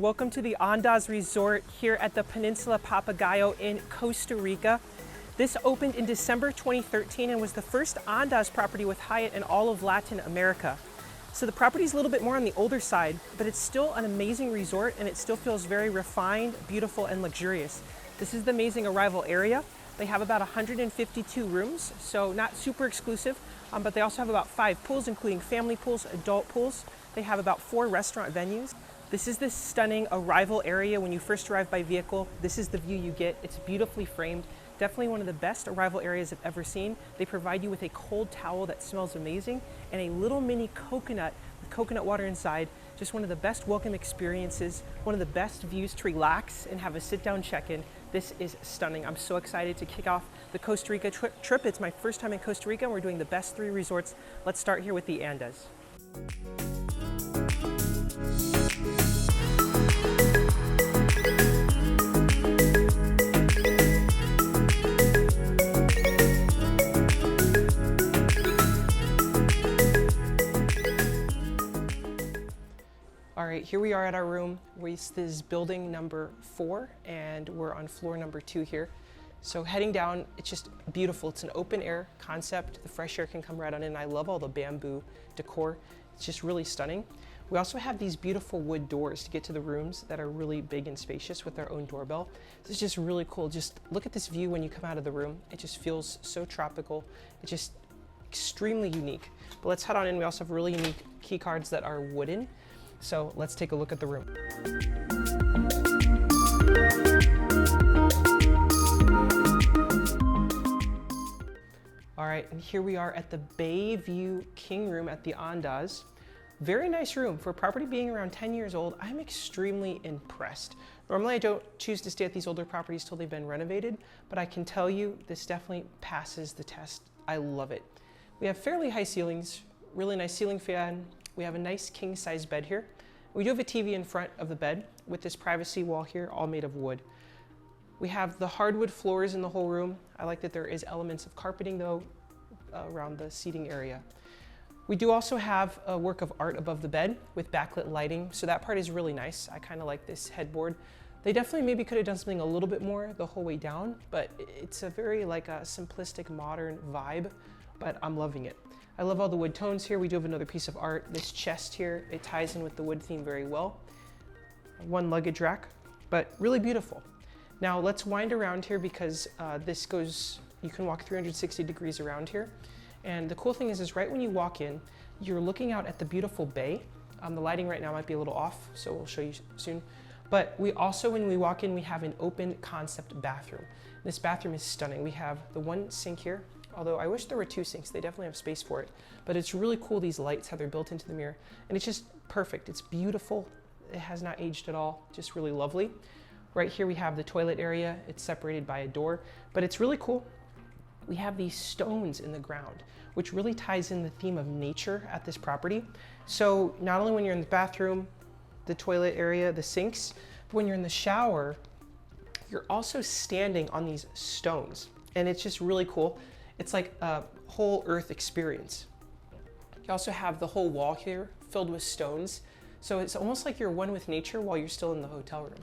welcome to the Andaz Resort here at the Peninsula Papagayo in Costa Rica. This opened in December 2013 and was the first Andaz property with Hyatt in all of Latin America. So the property is a little bit more on the older side, but it's still an amazing resort and it still feels very refined, beautiful, and luxurious. This is the amazing arrival area. They have about 152 rooms, so not super exclusive, but they also have about 5 pools, including family pools, adult pools. They have about 4 restaurant venues. This is the stunning arrival area. When you first arrive by vehicle, this is the view you get. It's beautifully framed. Definitely one of the best arrival areas I've ever seen. They provide you with a cold towel that smells amazing and a little mini coconut with coconut water inside. Just one of the best welcome experiences, one of the best views to relax and have a sit-down check-in. This is stunning. I'm so excited to kick off the Costa Rica trip. It's my first time in Costa Rica and we're doing the best 3 resorts. Let's start here with the Andaz. All right, here we are at our room. This is building number 4 and we're on floor number 2 here. So heading down, it's just beautiful. It's an open air concept. The fresh air can come right on in. I love all the bamboo decor. It's just really stunning. We also have these beautiful wood doors to get to the rooms that are really big and spacious with their own doorbell. This is just really cool. Just look at this view when you come out of the room. It just feels so tropical. It's just extremely unique. But let's head on in. We also have really unique key cards that are wooden. So let's take a look at the room. All right, and here we are at the Bay View King Room at the Andaz. Very nice room. For a property being around 10 years old, I'm extremely impressed. Normally I don't choose to stay at these older properties till they've been renovated, but I can tell you this definitely passes the test. I love it. We have fairly high ceilings, really nice ceiling fan. We have a nice king size bed here. We do have a TV in front of the bed with this privacy wall here, all made of wood. We have the hardwood floors in the whole room. I like that there is elements of carpeting though around the seating area. We do also have a work of art above the bed with backlit lighting, so that part is really nice. I kind of like this headboard. They definitely maybe could have done something a little bit more the whole way down, but it's a very like a simplistic modern vibe, but I'm loving it. I love all the wood tones here. We do have another piece of art. This chest here, it ties in with the wood theme very well. One luggage rack, but really beautiful. Now let's wind around here because this goes, you can walk 360 degrees around here. And the cool thing is right when you walk in, you're looking out at the beautiful bay. The lighting right now might be a little off, so we'll show you soon. But we also, when we walk in, we have an open concept bathroom. This bathroom is stunning. We have the one sink here, although I wish there were 2 sinks. They definitely have space for it. But it's really cool, these lights, how they're built into the mirror. And it's just perfect. It's beautiful. It has not aged at all. Just really lovely. Right here we have the toilet area. It's separated by a door, but it's really cool. We have these stones in the ground, which really ties in the theme of nature at this property. So not only when you're in the bathroom, the toilet area, the sinks, but when you're in the shower, you're also standing on these stones. And it's just really cool. It's like a whole earth experience. You also have the whole wall here filled with stones. So it's almost like you're one with nature while you're still in the hotel room.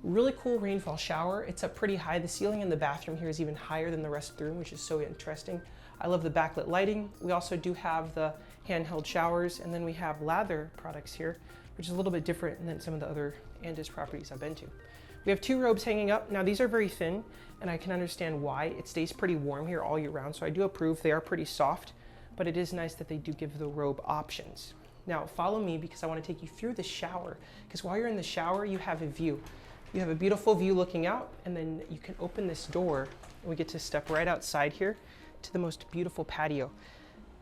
Really cool rainfall shower. It's up pretty high. The ceiling in the bathroom here is even higher than the rest of the room, which is so interesting. I love the backlit lighting. We also do have the handheld showers, and then we have lather products here, which is a little bit different than some of the other Andaz properties I've been to. We have 2 robes hanging up. Now these are very thin, and I can understand why. It stays pretty warm here all year round, so I do approve. They are pretty soft, but it is nice that they do give the robe options. Now follow me because I want to take you through the shower, because while you're in the shower, you have a view. You have a beautiful view looking out, and then you can open this door, and we get to step right outside here to the most beautiful patio.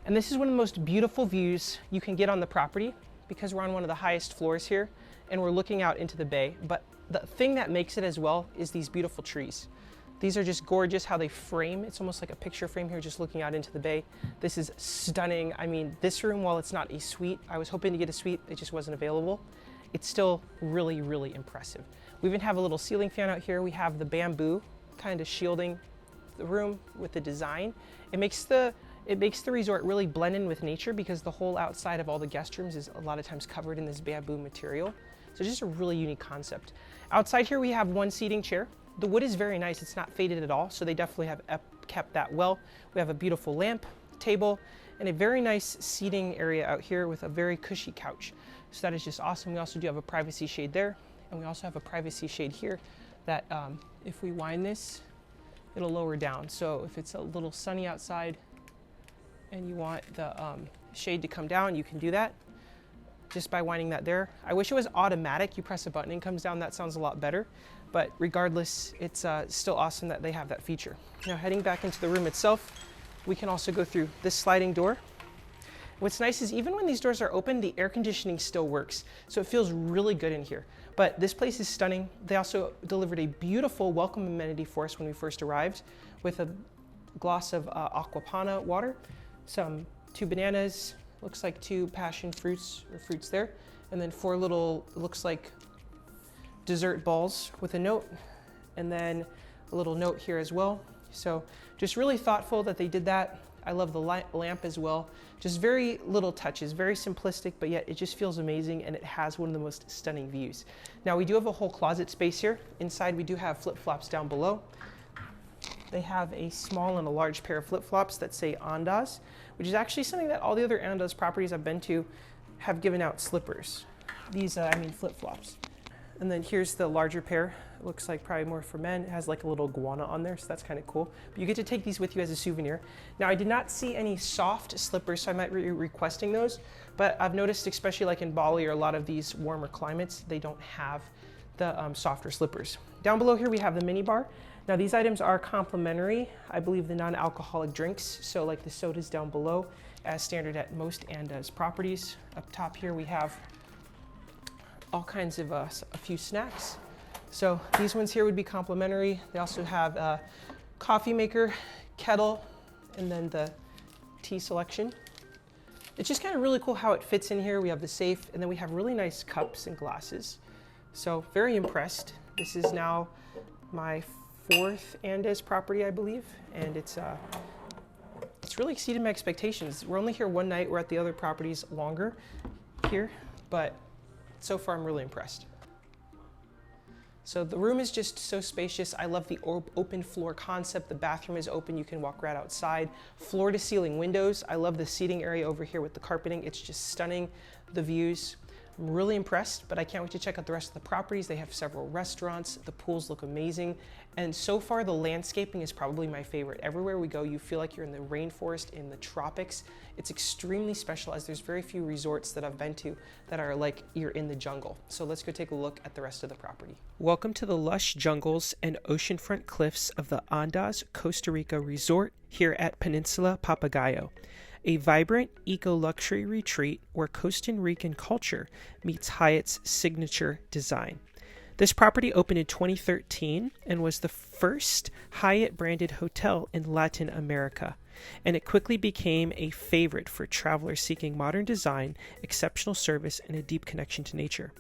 And this is one of the most beautiful views you can get on the property because we're on one of the highest floors here, and we're looking out into the bay. But the thing that makes it as well is these beautiful trees. These are just gorgeous how they frame. It's almost like a picture frame here just looking out into the bay. This is stunning. I mean, this room, while it's not a suite, I was hoping to get a suite, it just wasn't available. It's still really, really impressive. We even have a little ceiling fan out here. We have the bamboo kind of shielding the room with the design. It makes the resort really blend in with nature because the whole outside of all the guest rooms is a lot of times covered in this bamboo material. So just a really unique concept. Outside here we have one seating chair. The wood is very nice. It's not faded at all, so they definitely have kept that well. We have a beautiful lamp, table, and a very nice seating area out here with a very cushy couch. So that is just awesome. We also do have a privacy shade there, and we also have a privacy shade here that if we wind this, it'll lower down. So if it's a little sunny outside and you want the shade to come down, you can do that just by winding that there. I wish it was automatic. You press a button and it comes down. That sounds a lot better. But regardless, it's still awesome that they have that feature. Now heading back into the room itself, we can also go through this sliding door. What's nice is even when these doors are open, the air conditioning still works. So it feels really good in here. But this place is stunning. They also delivered a beautiful welcome amenity for us when we first arrived with a glass of aquapana water, two bananas, looks like 2 passion fruits or fruits there, and then 4 little, looks like dessert balls with a note, and then a little note here as well. So just really thoughtful that they did that. I love the lamp as well. Just very little touches, very simplistic, but yet it just feels amazing, and it has one of the most stunning views. Now we do have a whole closet space here. Inside we do have flip-flops down below. They have a small and a large pair of flip-flops that say Andaz, which is actually something that all the other Andaz properties I've been to have given out slippers. These, flip-flops. And then here's the larger pair. It looks like probably more for men. It has like a little iguana on there, so that's kind of cool. But you get to take these with you as a souvenir. Now I did not see any soft slippers, so I might be requesting those. But I've noticed, especially like in Bali or a lot of these warmer climates, they don't have the softer slippers. Down below here we have the mini bar. Now these items are complimentary. I believe the non-alcoholic drinks, so like the sodas down below, as standard at most Andaz properties. Up top here we have all kinds of a few snacks. So these ones here would be complimentary. They also have a coffee maker, kettle, and then the tea selection. It's just kind of really cool how it fits in here. We have the safe, and then we have really nice cups and glasses. So very impressed. This is now my 4th Andaz property, I believe, and it's really exceeded my expectations. We're only here one night. We're at the other properties longer here, but so far I'm really impressed. So the room is just so spacious. I love the open floor concept. The bathroom is open. You can walk right outside. Floor to ceiling windows. I love the seating area over here with the carpeting. It's just stunning. The views. I'm really impressed, but I can't wait to check out the rest of the properties. They have several restaurants. The pools look amazing. And so far, the landscaping is probably my favorite. Everywhere we go, you feel like you're in the rainforest, in the tropics. It's extremely special, as there's very few resorts that I've been to that are like you're in the jungle. So let's go take a look at the rest of the property. Welcome to the lush jungles and oceanfront cliffs of the Andaz Costa Rica Resort here at Peninsula Papagayo. A vibrant eco-luxury retreat where Costa Rican culture meets Hyatt's signature design. This property opened in 2013 and was the first Hyatt-branded hotel in Latin America, and it quickly became a favorite for travelers seeking modern design, exceptional service, and a deep connection to nature.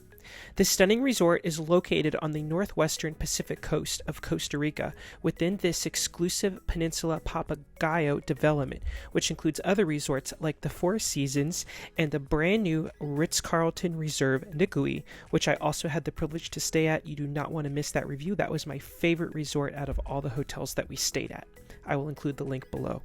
This stunning resort is located on the northwestern Pacific coast of Costa Rica within this exclusive Peninsula Papagayo development, which includes other resorts like the Four Seasons and the brand new Ritz-Carlton Reserve Nekajui, which I also had the privilege to stay at. You do not want to miss that review. That was my favorite resort out of all the hotels that we stayed at. I will include the link below.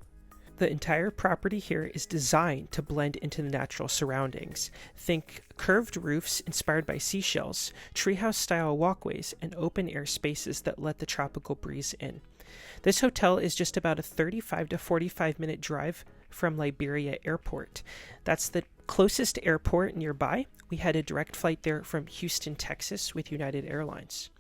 The entire property here is designed to blend into the natural surroundings. Think curved roofs inspired by seashells, treehouse-style walkways, and open-air spaces that let the tropical breeze in. This hotel is just about a 35 to 45-minute drive from Liberia Airport. That's the closest airport nearby. We had a direct flight there from Houston, Texas with United Airlines.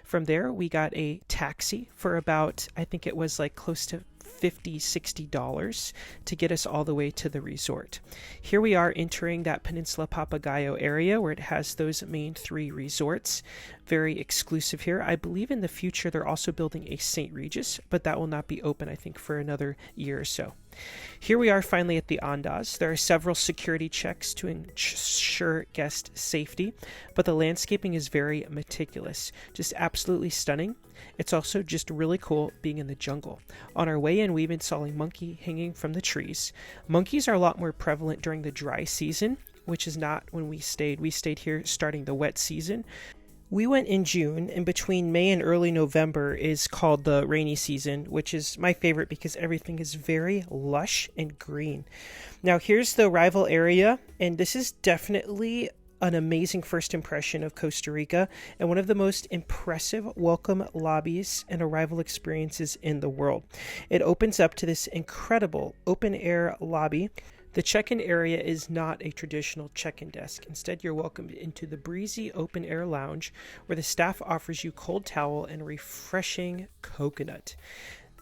From there, we got a taxi for about, I think it was like close to $50, $60 to get us all the way to the resort. Here we are entering that Peninsula Papagayo area where it has those main 3 resorts. Very exclusive here. I believe in the future they're also building a St. Regis, but that will not be open, I think, for another year or so. Here we are finally at the Andaz. There are several security checks to ensure guest safety, but the landscaping is very meticulous, just absolutely stunning. It's also just really cool being in the jungle. On our way in, we even saw a monkey hanging from the trees. Monkeys are a lot more prevalent during the dry season. which is not when we stayed. We stayed here starting the wet season. We went in June, and between May and early November is called the rainy season, which is my favorite because everything is very lush and green. Now here's the arrival area, and this is definitely an amazing first impression of Costa Rica and one of the most impressive welcome lobbies and arrival experiences in the world. It opens up to this incredible open air lobby. The check-in area is not a traditional check-in desk. Instead, you're welcomed into the breezy open-air lounge where the staff offers you cold towel and refreshing coconut.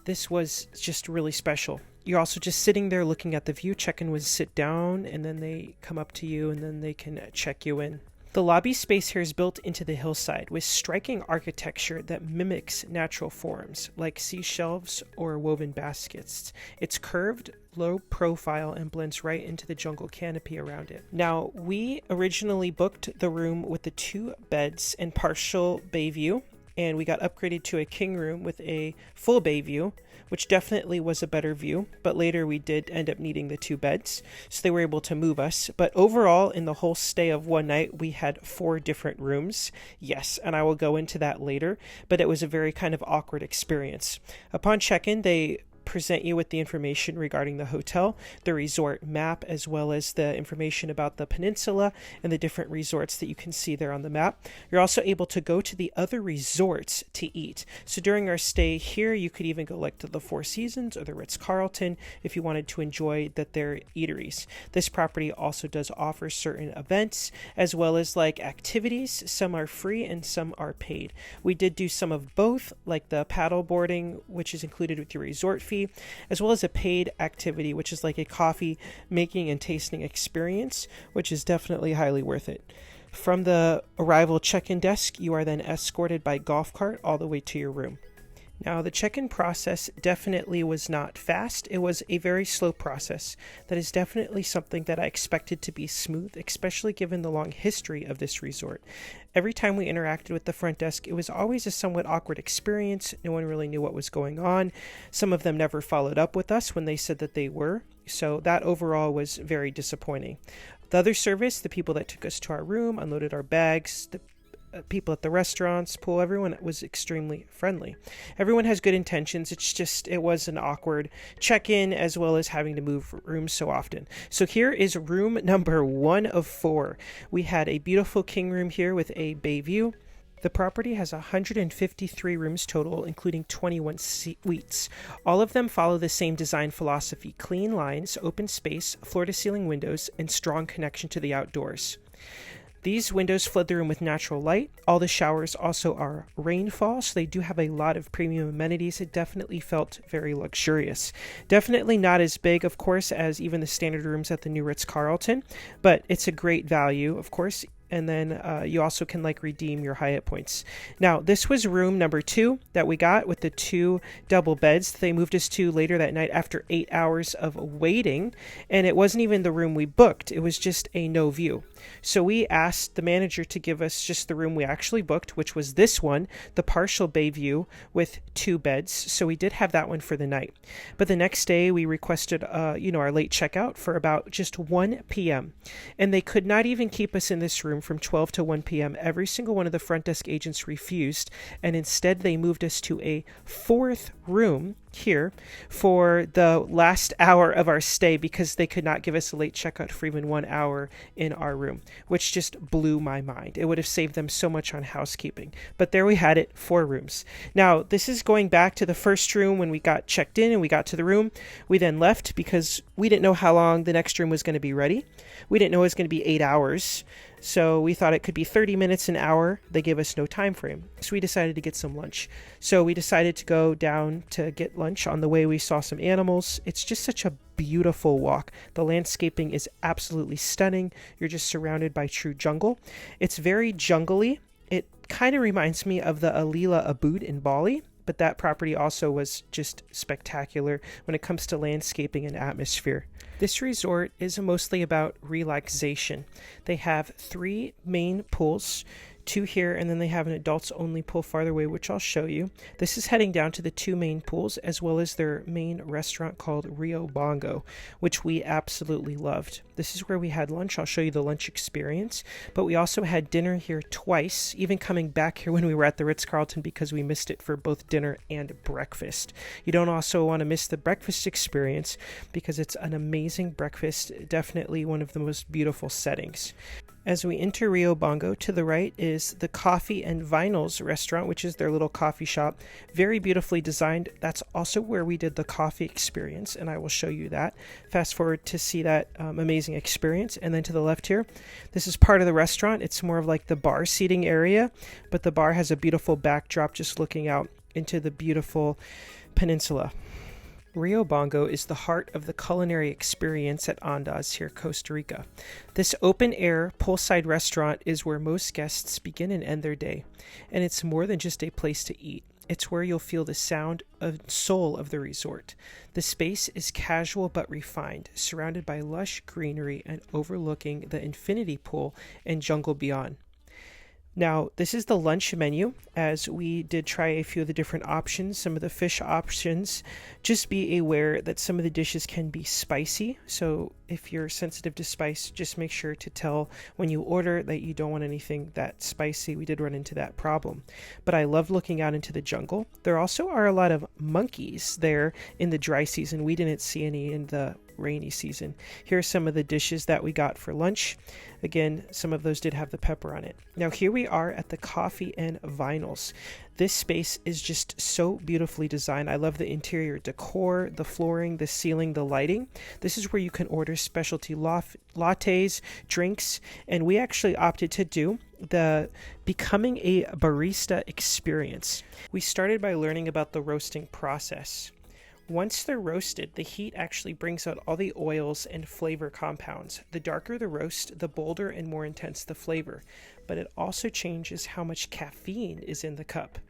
This was just really special. You're also just sitting there looking at the view. Check-in was sit down, and then they come up to you, and then they can check you in. The lobby space here is built into the hillside with striking architecture that mimics natural forms like sea shelves or woven baskets. It's curved, low profile, and blends right into the jungle canopy around it. Now, we originally booked the room with the 2 beds and partial bay view, and we got upgraded to a king room with a full bay view, which definitely was a better view, but later we did end up needing the 2 beds, so they were able to move us. But overall, in the whole stay of one night, we had 4 different rooms. Yes, and I will go into that later, but it was a very kind of awkward experience. Upon check-in, they present you with the information regarding the hotel, the resort map, as well as the information about the peninsula and the different resorts that you can see there on the map. You're also able to go to the other resorts to eat. So during our stay here, you could even go like to the Four Seasons or the Ritz-Carlton if you wanted to enjoy their eateries. This property also does offer certain events as well as like activities. Some are free and some are paid. We did do some of both, like the paddleboarding, which is included with your resort fee, as well as a paid activity, which is like a coffee making and tasting experience, which is definitely highly worth it. From the arrival check-in desk, you are then escorted by golf cart all the way to your room. Now, the check-in process definitely was not fast. It was a very slow process. That is definitely something that I expected to be smooth, especially given the long history of this resort. Every time we interacted with the front desk, it was always a somewhat awkward experience. No one really knew what was going on. Some of them never followed up with us when they said that they were. So that overall was very disappointing. The other service, the people that took us to our room, unloaded our bags, the people at the restaurants, pool, everyone was extremely friendly. Everyone has good intentions. It's just, it was an awkward check-in as well as having to move rooms so often. So here is room number 1 of 4. We had a beautiful king room here with a bay view. The property has 153 rooms total, including 21 suites. All of them follow the same design philosophy: clean lines, open space, floor-to-ceiling windows, and strong connection to the outdoors. These windows flood the room with natural light. All the showers also are rainfall, so they do have a lot of premium amenities. It definitely felt very luxurious. Definitely not as big, of course, as even the standard rooms at the new Ritz-Carlton, but it's a great value, of course. And then you also can like redeem your Hyatt points. Now, this was room number 2 that we got with the 2 double beds. They moved us to later that night after 8 hours of waiting. And it wasn't even the room we booked. It was just a no view. So we asked the manager to give us just the room we actually booked, which was this one, the partial bay view with 2 beds. So we did have that one for the night. But the next day we requested, our late checkout for about just 1 p.m. And they could not even keep us in this room from 12 to 1 p.m. Every single one of the front desk agents refused, and instead they moved us to a 4th room here for the last hour of our stay because they could not give us a late checkout for even 1 hour in our room, which just blew my mind. It would have saved them so much on housekeeping. But there we had it, 4 rooms. Now, this is going back to the first room when we got checked in and we got to the room. We then left because we didn't know how long the next room was going to be ready. We didn't know it was going to be 8 hours. So we thought it could be 30 minutes, an hour. They gave us no time frame. So we decided to get some lunch. So we decided to go down to get lunch. On the way, we saw some animals. It's just such a beautiful walk. The landscaping is absolutely stunning. You're just surrounded by true jungle. It's very jungly. It kind of reminds me of the Alila Abud in Bali, but that property also was just spectacular when it comes to landscaping and atmosphere. This resort is mostly about relaxation. They have 3 main pools, two here, and then they have an adults only pool farther away, which I'll show you. This is heading down to the two main pools, as well as their main restaurant called Rio Bhongo, which we absolutely loved. This is where we had lunch. I'll show you the lunch experience, but we also had dinner here twice, even coming back here when we were at the Ritz-Carlton because we missed it for both dinner and breakfast. You don't also want to miss the breakfast experience because it's an amazing breakfast, definitely one of the most beautiful settings. As we enter Rio Bhongo, to the right is the Coffee and Vinyls restaurant, which is their little coffee shop. Very beautifully designed. That's also where we did the coffee experience, and I will show you that. Fast forward to see that amazing experience. And then to the left here, this is part of the restaurant. It's more of like the bar seating area, but the bar has a beautiful backdrop just looking out into the beautiful peninsula. Rio Bhongo is the heart of the culinary experience at Andaz here, Costa Rica. This open-air, poolside restaurant is where most guests begin and end their day, and it's more than just a place to eat. It's where you'll feel the sound and soul of the resort. The space is casual but refined, surrounded by lush greenery and overlooking the infinity pool and jungle beyond. Now, this is the lunch menu, as we did try a few of the different options, some of the fish options. Just be aware that some of the dishes can be spicy, so if you're sensitive to spice, just make sure to tell when you order that you don't want anything that spicy. We did run into that problem. But I love looking out into the jungle. There also are a lot of monkeys there in the dry season. We didn't see any in the rainy season. Here are some of the dishes that we got for lunch. Again, some of those did have the pepper on it. Now here we are at the Coffee and Vinyls. This space is just so beautifully designed. I love the interior decor, the flooring, the ceiling, the lighting. This is where you can order specialty lattes, drinks, and we actually opted to do the Becoming a Barista experience. We started by learning about the roasting process. Once they're roasted, the heat actually brings out all the oils and flavor compounds. The darker the roast, the bolder and more intense the flavor, but it also changes how much caffeine is in the cup.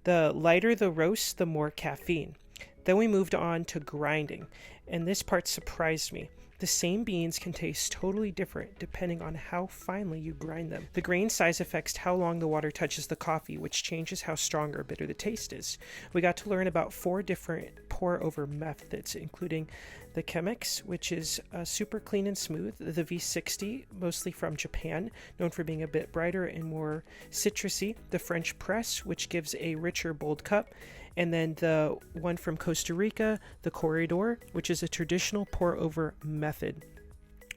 The lighter the roast, the more caffeine. Then we moved on to grinding, and this part surprised me. The same beans can taste totally different depending on how finely you grind them. The grain size affects how long the water touches the coffee, which changes how strong or bitter the taste is. We got to learn about 4 different pour-over methods, including the Chemex, which is super clean and smooth, the V60, mostly from Japan, known for being a bit brighter and more citrusy, the French press, which gives a richer, bold cup, and then the one from Costa Rica, the Corredor, which is a traditional pour-over method.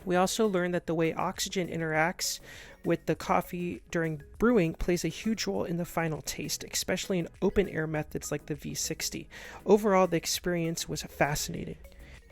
We also learned that the way oxygen interacts with the coffee during brewing plays a huge role in the final taste, especially in open-air methods like the V60. Overall, the experience was fascinating.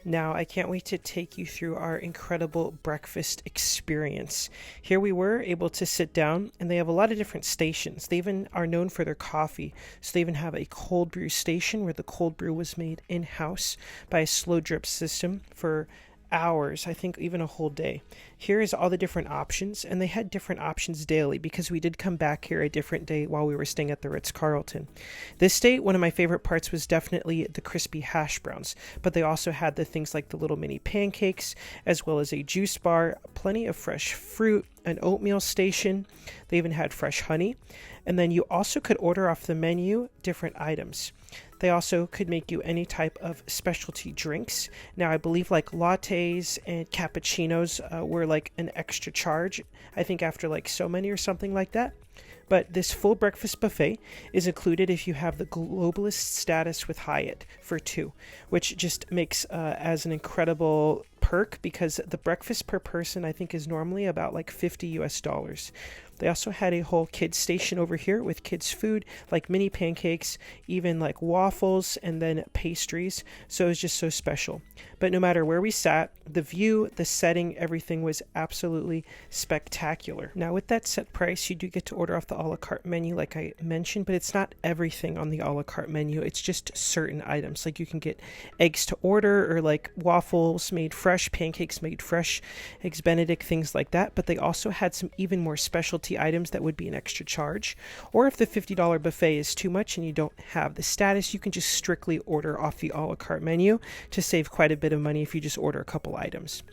Now, I can't wait to take you through our incredible breakfast experience. Here we were able to sit down, and they have a lot of different stations. They even are known for their coffee, so they even have a cold brew station where the cold brew was made in-house by a slow drip system for hours, I think even a whole day. Here is all the different options, and they had different options daily because we did come back here a different day while we were staying at the Ritz-Carlton. This day, one of my favorite parts was definitely the crispy hash browns, but they also had the things like the little mini pancakes, as well as a juice bar, plenty of fresh fruit, an oatmeal station. They even had fresh honey, and then you also could order off the menu different items. They also could make you any type of specialty drinks. Now, I believe like lattes and cappuccinos were like an extra charge, I think after like so many or something like that. But this full breakfast buffet is included if you have the globalist status with Hyatt for 2, which just makes as an incredible perk because the breakfast per person I think is normally about like $50 US. They also had a whole kids station over here with kids food like mini pancakes, even like waffles and then pastries. So it was just so special. But no matter where we sat, the view, the setting, everything was absolutely spectacular. Now with that set price, you do get to order off the a la carte menu like I mentioned, but it's not everything on the a la carte menu. It's just certain items. Like you can get eggs to order or like waffles made fresh, pancakes made fresh, eggs Benedict, things like that. But they also had some even more specialty specialty items, that would be an extra charge. Or if the $50 buffet is too much and you don't have the status, you can just strictly order off the a la carte menu to save quite a bit of money if you just order a couple items.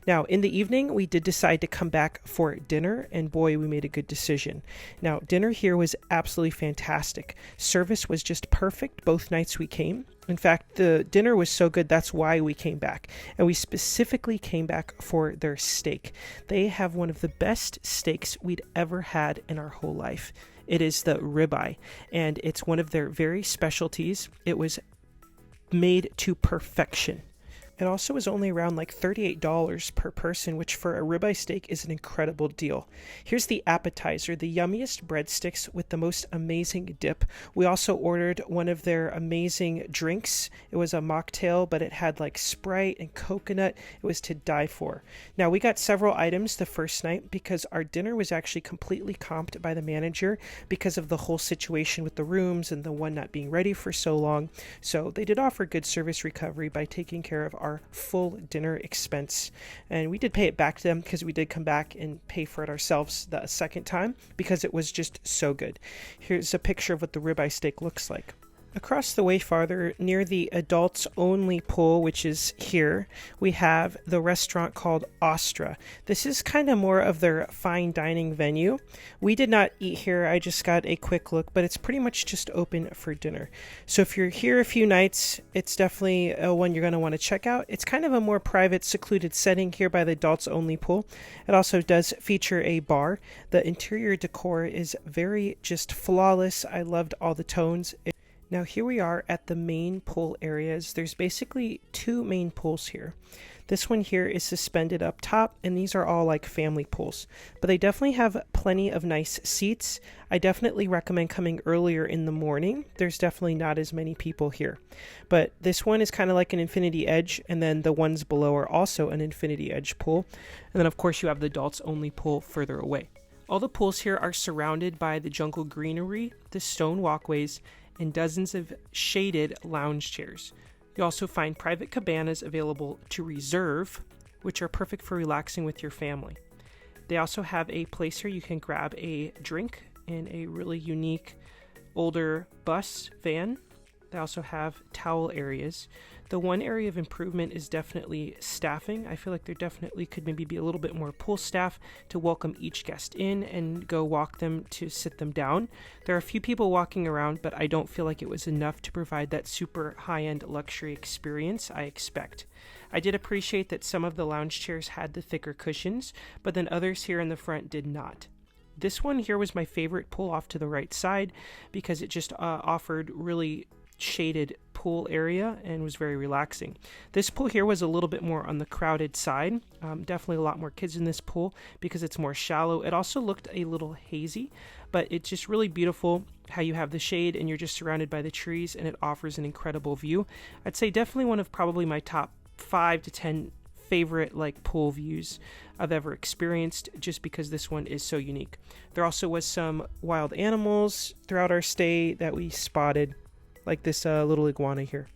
Now, in the evening, we did decide to come back for dinner, and boy, we made a good decision. Now, dinner here was absolutely fantastic. Service was just perfect both nights we came. In fact, the dinner was so good, that's why we came back. And we specifically came back for their steak. They have one of the best steaks we'd ever had in our whole life. It is the ribeye, and it's one of their very specialties. It was made to perfection. It also was only around like $38 per person, which for a ribeye steak is an incredible deal. Here's the appetizer, the yummiest breadsticks with the most amazing dip. We also ordered one of their amazing drinks. It was a mocktail, but it had like Sprite and coconut. It was to die for. Now, we got several items the first night because our dinner was actually completely comped by the manager because of the whole situation with the rooms and the one not being ready for so long. So they did offer good service recovery by taking care of our full dinner expense, and we did pay it back to them because we did come back and pay for it ourselves the second time because it was just so good. Here's a picture of what the ribeye steak looks like. Across the way farther, near the adults only pool, which is here, we have the restaurant called Ostra. This is kind of more of their fine dining venue. We did not eat here, I just got a quick look, but it's pretty much just open for dinner. So if you're here a few nights, it's definitely one you're going to want to check out. It's kind of a more private, secluded setting here by the adults only pool. It also does feature a bar. The interior decor is very just flawless. I loved all the tones. Now here we are at the main pool areas. There's basically two main pools here. This one here is suspended up top, and these are all like family pools. But they definitely have plenty of nice seats. I definitely recommend coming earlier in the morning. There's definitely not as many people here. But this one is kind of like an infinity edge, and then the ones below are also an infinity edge pool. And then of course you have the adults only pool further away. All the pools here are surrounded by the jungle greenery, the stone walkways, and dozens of shaded lounge chairs. You also find private cabanas available to reserve, which are perfect for relaxing with your family. They also have a place here you can grab a drink in a really unique older bus van. They also have towel areas. The one area of improvement is definitely staffing. I feel like there definitely could maybe be a little bit more pool staff to welcome each guest in and go walk them to sit them down. There are a few people walking around, but I don't feel like it was enough to provide that super high-end luxury experience I expect. I did appreciate that some of the lounge chairs had the thicker cushions, but then others here in the front did not. This one here was my favorite pool off to the right side because it just offered really shaded pool area and was very relaxing. This pool here was a little bit more on the crowded side. Definitely a lot more kids in this pool because it's more shallow. It also looked a little hazy, but it's just really beautiful how you have the shade and you're just surrounded by the trees, and it offers an incredible view. I'd say definitely one of probably my top 5 to 10 favorite like pool views I've ever experienced, just because this one is so unique. There also was some wild animals throughout our stay that we spotted, like this little iguana here.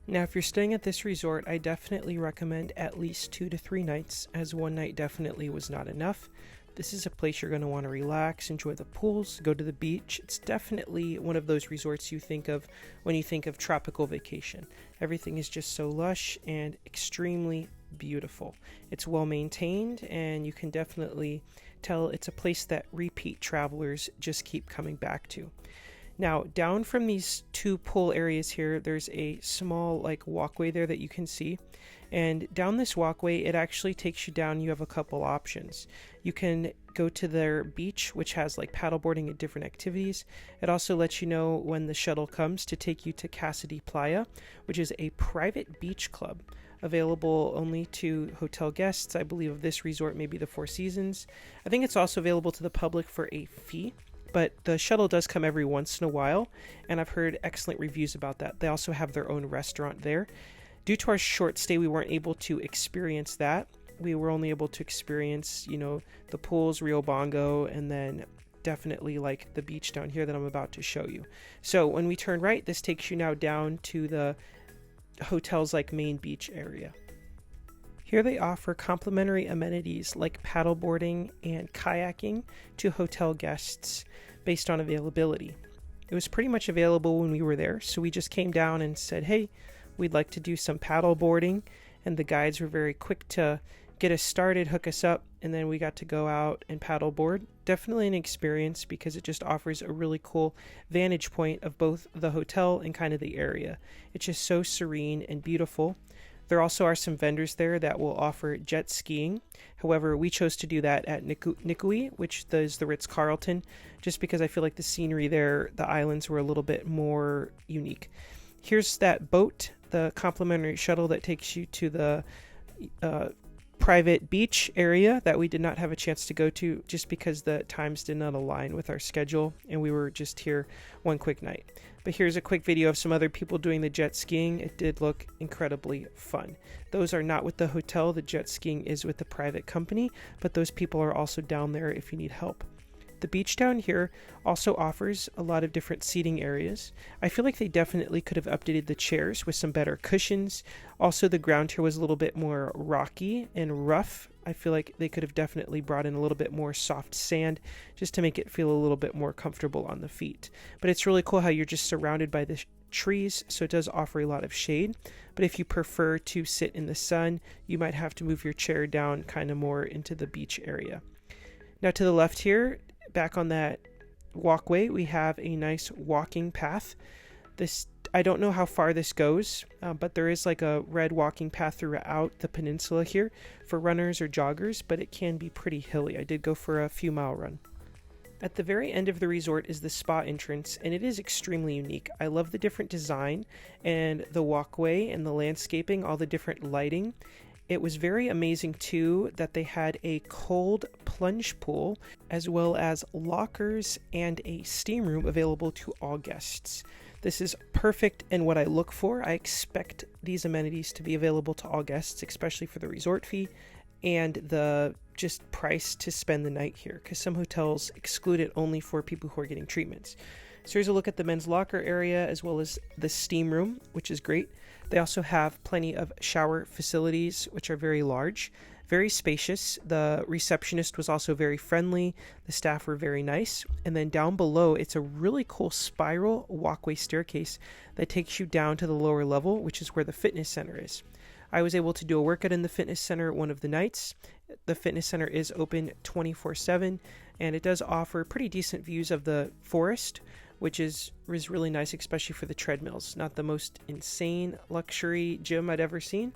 Now, if you're staying at this resort, I definitely recommend at least 2 to 3 nights, as one night definitely was not enough. This is a place you're going to want to relax, enjoy the pools, go to the beach. It's definitely one of those resorts you think of when you think of tropical vacation. Everything is just so lush and extremely beautiful. It's well maintained, and you can definitely tell it's a place that repeat travelers just keep coming back to. Now, down from these 2 pool areas here, there's a small like walkway there that you can see. And down this walkway, it actually takes you down. You have a couple options. You can go to their beach, which has like paddleboarding and different activities. It also lets you know when the shuttle comes to take you to Casa Playa, which is a private beach club available only to hotel guests. I believe of this resort, maybe the Four Seasons. I think it's also available to the public for a fee. But the shuttle does come every once in a while, and I've heard excellent reviews about that. They also have their own restaurant there. Due to our short stay, we weren't able to experience that. We were only able to experience, the pools, Rio Bhongo, and then definitely like the beach down here that I'm about to show you. So when we turn right, this takes you now down to the hotel's like main beach area. Here they offer complimentary amenities like paddleboarding and kayaking to hotel guests based on availability. It was pretty much available when we were there, so we just came down and said, hey, we'd like to do some paddleboarding, and the guides were very quick to get us started, hook us up, and then we got to go out and paddleboard. Definitely an experience because it just offers a really cool vantage point of both the hotel and kind of the area. It's just so serene and beautiful. There also are some vendors there that will offer jet skiing. However, we chose to do that at Nekajui, which is the Ritz-Carlton, just because I feel like the scenery there, the islands were a little bit more unique. Here's that boat, the complimentary shuttle that takes you to the private beach area that we did not have a chance to go to just because the times did not align with our schedule and we were just here one quick night. But here's a quick video of some other people doing the jet skiing. It did look incredibly fun. Those are not with the hotel. The jet skiing is with the private company, but those people are also down there if you need help. The beach down here also offers a lot of different seating areas. I feel like they definitely could have updated the chairs with some better cushions. Also, the ground here was a little bit more rocky and rough. I feel like they could have definitely brought in a little bit more soft sand just to make it feel a little bit more comfortable on the feet. But it's really cool how you're just surrounded by the trees, so it does offer a lot of shade. But if you prefer to sit in the sun, you might have to move your chair down kind of more into the beach area. Now to the left here, back on that walkway, we have a nice walking path. I don't know how far this goes, but there is like a red walking path throughout the peninsula here for runners or joggers, but it can be pretty hilly. I did go for a few mile run. At the very end of the resort is the spa entrance, and it is extremely unique. I love the different design and the walkway and the landscaping, all the different lighting. It was very amazing too that they had a cold plunge pool as well as lockers and a steam room available to all guests. This is perfect in what I look for. I expect these amenities to be available to all guests, especially for the resort fee and the just price to spend the night here, because some hotels exclude it only for people who are getting treatments. So here's a look at the men's locker area as well as the steam room, which is great. They also have plenty of shower facilities, which are very large, very spacious. The receptionist was also very friendly. The staff were very nice. And then down below, it's a really cool spiral walkway staircase that takes you down to the lower level, which is where the fitness center is. I was able to do a workout in the fitness center one of the nights. The fitness center is open 24/7, and it does offer pretty decent views of the forest, which is really nice, especially for the treadmills. Not the most insane luxury gym I'd ever seen,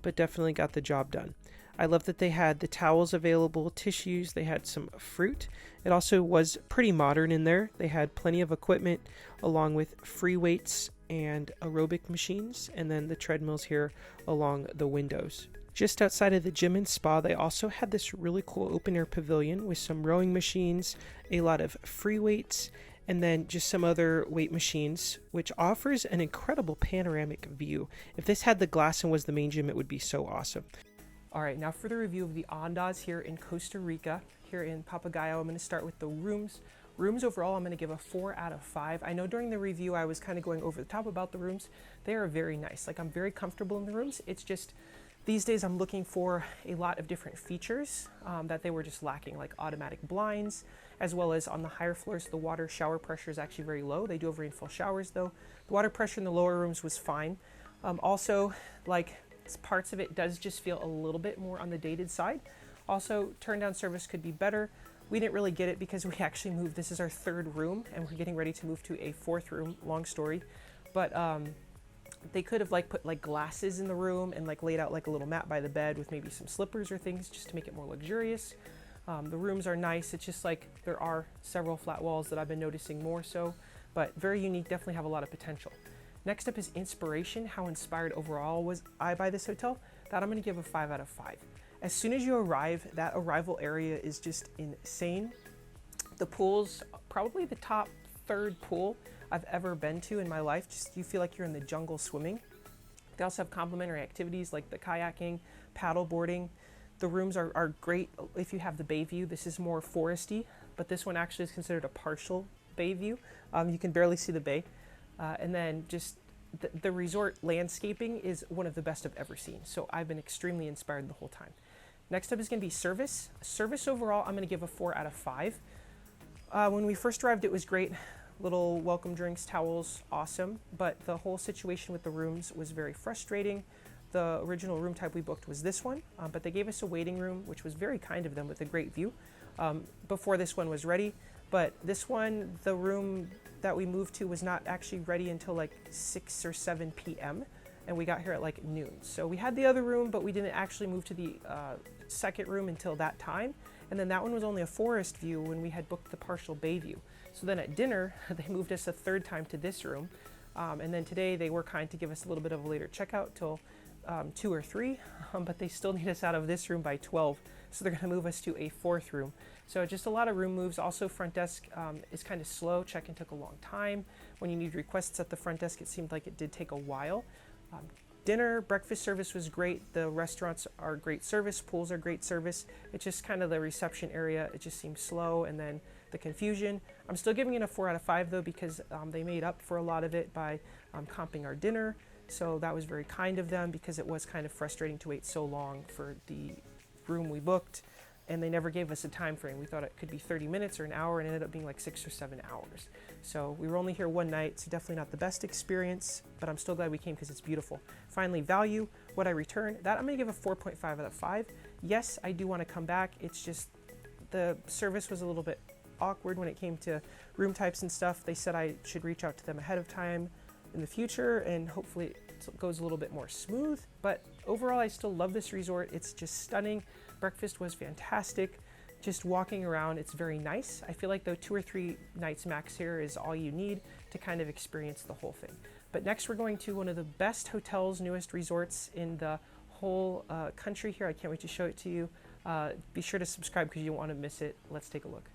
but definitely got the job done. I love that they had the towels available, tissues, they had some fruit. It also was pretty modern in there. They had plenty of equipment along with free weights and aerobic machines, and then the treadmills here along the windows. Just outside of the gym and spa, they also had this really cool open air pavilion with some rowing machines, a lot of free weights, and then just some other weight machines, which offers an incredible panoramic view. If this had the glass and was the main gym, it would be so awesome. All right, now for the review of the Andaz here in Costa Rica, here in Papagayo. I'm going to start with the rooms. Rooms overall, I'm going to give a 4 out of 5. I know during the review I was kind of going over the top about the rooms. They are very nice. Like, I'm very comfortable in the rooms. It's just these days I'm looking for a lot of different features that they were just lacking, like automatic blinds, as well as on the higher floors, the water shower pressure is actually very low. They do have rainfall showers though. The water pressure in the lower rooms was fine. Also, like, parts of it does just feel a little bit more on the dated side. Also, turn down service could be better. We didn't really get it because we actually moved. This is our 3rd room and we're getting ready to move to a 4th room, long story. But they could have like put like glasses in the room and like laid out like a little mat by the bed with maybe some slippers or things just to make it more luxurious. The rooms are nice. It's just like there are several flat walls that I've been noticing more so, but very unique, definitely have a lot of potential. Next up is inspiration. How inspired overall was I by this hotel? That I'm going to give a 5 out of 5. As soon as you arrive, that arrival area is just insane. The pool's probably the top 3rd pool I've ever been to in my life. Just you feel like you're in the jungle swimming. They also have complimentary activities like the kayaking, paddleboarding. The rooms are great if you have the bay view. This is more foresty, but this one actually is considered a partial bay view. You can barely see the bay. And then just the resort landscaping is one of the best I've ever seen. So I've been extremely inspired the whole time. Next up is going to be service. Service overall, I'm going to give a 4 out of 5. When we first arrived, it was great. Little welcome drinks, towels, awesome. But the whole situation with the rooms was very frustrating. The original room type we booked was this one, but they gave us a waiting room, which was very kind of them with a great view, before this one was ready. But this one, the room that we moved to was not actually ready until like 6 or 7 p.m. and we got here at like noon. So we had the other room, but we didn't actually move to the second room until that time. And then that one was only a forest view when we had booked the partial bay view. So then at dinner, they moved us a third time to this room. And then today they were kind to give us a little bit of a later checkout till 2 or 3, but they still need us out of this room by 12. So they're gonna move us to a 4th room. So just a lot of room moves. Also front desk is kind of slow. Check-in took a long time. When you need requests at the front desk, it seemed like it did take a while. Dinner, breakfast service was great. The restaurants are great service, pools are great service. It's just kind of the reception area, it just seems slow, and then the confusion. I'm still giving it a 4 out of 5 though, because they made up for a lot of it by comping our dinner. So that was very kind of them, because it was kind of frustrating to wait so long for the room we booked, and they never gave us a time frame. We thought it could be 30 minutes or an hour, and it ended up being like 6 or 7 hours. So we were only here one night, so definitely not the best experience, but I'm still glad we came because it's beautiful. Finally, value, what I returned, that I'm gonna give a 4.5 out of 5. Yes, I do wanna come back. It's just the service was a little bit awkward when it came to room types and stuff. They said I should reach out to them ahead of time in the future, and hopefully it goes a little bit more smooth. But overall, I still love this resort. It's just stunning. Breakfast was fantastic. Just walking around, it's very nice. I feel like though 2 or 3 nights max here is all you need to kind of experience the whole thing. But next we're going to one of the best hotels, newest resorts in the whole country here. I can't wait to show it to you. Be sure to subscribe because you don't want to miss it. Let's take a look.